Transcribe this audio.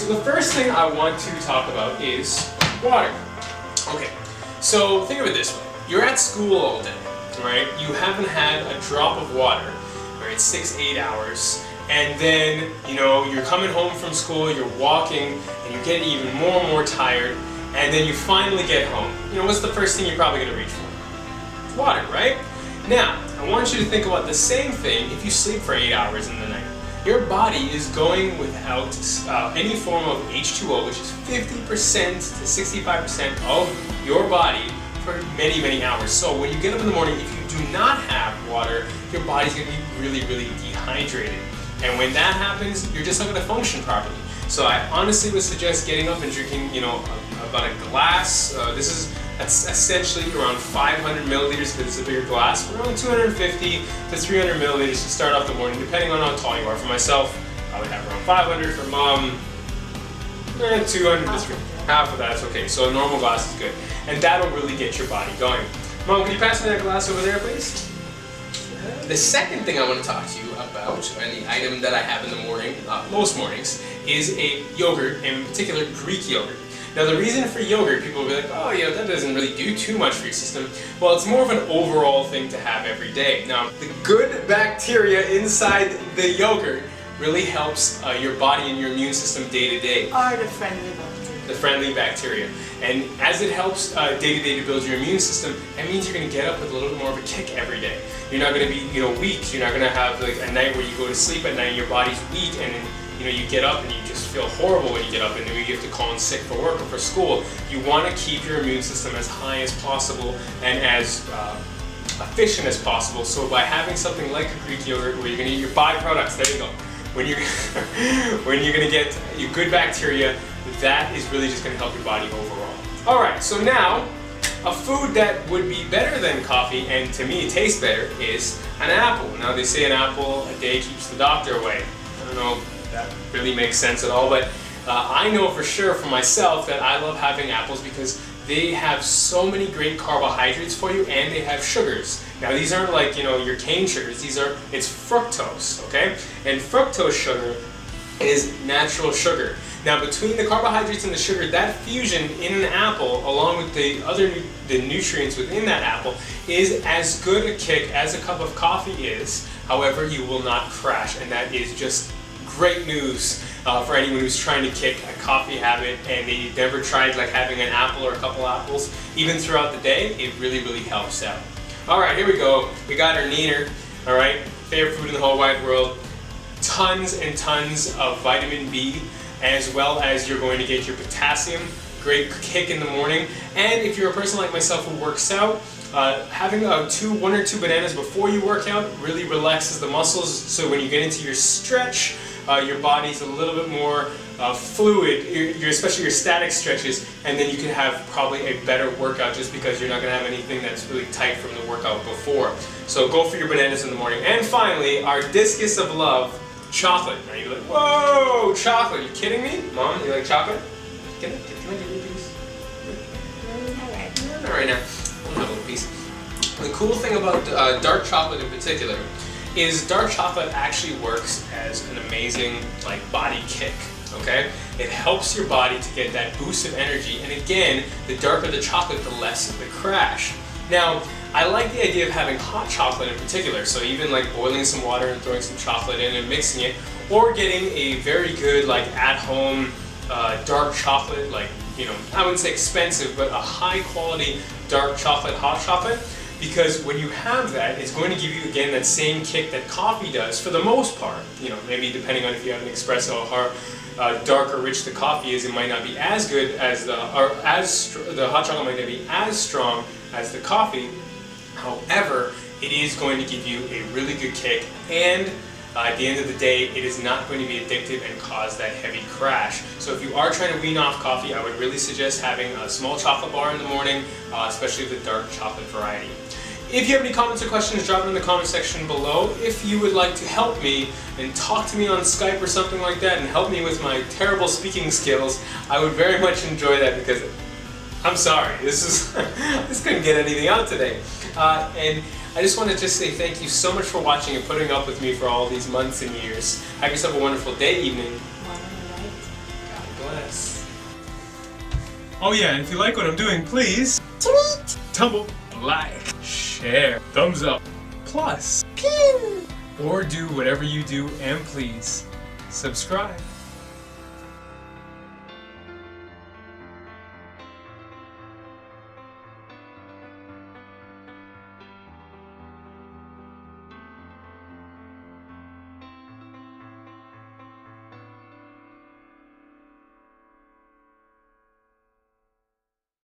so the first thing I want to talk about is water. Okay, so think of it this way. You're at school all day, right? You haven't had a drop of water, right? 6-8 hours. And then, you're coming home from school, you're walking, and you're getting even more and more tired, and then you finally get home. What's the first thing you're probably going to reach for? It's water, right? Now, I want you to think about the same thing if you sleep for 8 hours in the night. Your body is going without any form of H2O, which is 50% to 65% of your body for many, many hours. So when you get up in the morning, if you do not have water, your body's going to be really, really dehydrated. And when that happens, you're just not going to function properly. So I honestly would suggest getting up and drinking, about a glass. That's essentially around 500 milliliters because it's a bigger glass, around 250 to 300 milliliters to start off the morning, depending on how tall you are. For myself, I would have around 500. For Mom, 200 to 300. Half of that's okay. So a normal glass is good. And that'll really get your body going. Mom, can you pass me that glass over there, please? The second thing I want to talk to you about, and the item that I have in the morning, most mornings, is a yogurt, in particular Greek yogurt. Now the reason for yogurt, people will be like, oh that doesn't really do too much for your system. Well, it's more of an overall thing to have every day. Now, the good bacteria inside the yogurt really helps your body and your immune system day to day. Are the friendly bacteria. The friendly bacteria. And as it helps day to day to build your immune system, that means you're going to get up with a little bit more of a kick every day. You're not going to be weak. You're not going to have like a night where you go to sleep at night and your body's weak and you get up and you just feel horrible when you get up and then you have to call in sick for work or for school. You want to keep your immune system as high as possible and as efficient as possible. So by having something like a Greek yogurt where you're going to eat your byproducts, there you go. When you're going to get your good bacteria, that is really just going to help your body overall. Alright, so now a food that would be better than coffee and to me tastes better is an apple. Now they say an apple a day keeps the doctor away. I don't know if that really makes sense at all, but I know for sure for myself that I love having apples because they have so many great carbohydrates for you and they have sugars. Now these aren't like your cane sugars, it's fructose, okay? And fructose sugar is natural sugar. Now between the carbohydrates and the sugar, that fusion in an apple along with the nutrients within that apple is as good a kick as a cup of coffee is. However, you will not crash, and that is just great news for anyone who's trying to kick a coffee habit and they've never tried like having an apple or a couple apples. Even throughout the day, it really, really helps out. Alright, here we go. We got our neener, alright? Favorite food in the whole wide world. Tons and tons of vitamin B, as well as you're going to get your potassium. Great kick in the morning. And if you're a person like myself who works out, having 1 or 2 bananas before you work out really relaxes the muscles, so when you get into your stretch, your body's a little bit more fluid, especially your static stretches, and then you can have probably a better workout just because you're not going to have anything that's really tight from the workout before. So go for your bananas in the morning. And finally, our discus of love, chocolate. Now you're like, whoa, chocolate, are you kidding me? Mom, you like chocolate? Can I give you a piece? Not right now. I'll have a little piece. The cool thing about dark chocolate in particular is dark chocolate actually works as an amazing body kick, okay? It helps your body to get that boost of energy, and again, the darker the chocolate, the less the crash. Now, I like the idea of having hot chocolate in particular, so even boiling some water and throwing some chocolate in and mixing it, or getting a very good at-home dark chocolate, I wouldn't say expensive, but a high quality dark chocolate, hot chocolate. Because when you have that, it's going to give you, again, that same kick that coffee does for the most part. Maybe depending on if you have an espresso, how dark or rich the coffee is, it might not be as good as the hot chocolate might not be as strong as the coffee. However, it is going to give you a really good kick, and at the end of the day, it is not going to be addictive and cause that heavy crash. So if you are trying to wean off coffee, I would really suggest having a small chocolate bar in the morning, especially the dark chocolate variety. If you have any comments or questions, drop them in the comment section below. If you would like to help me and talk to me on Skype or something like that and help me with my terrible speaking skills, I would very much enjoy that because I'm sorry, this couldn't get anything out today. And I just want to say thank you so much for watching and putting up with me for all these months and years. Have yourself a wonderful day, evening. bless. Oh yeah, and if you like what I'm doing, please Tweet. tumble, like, share, thumbs up, plus, Pin. or do whatever you do, and please subscribe.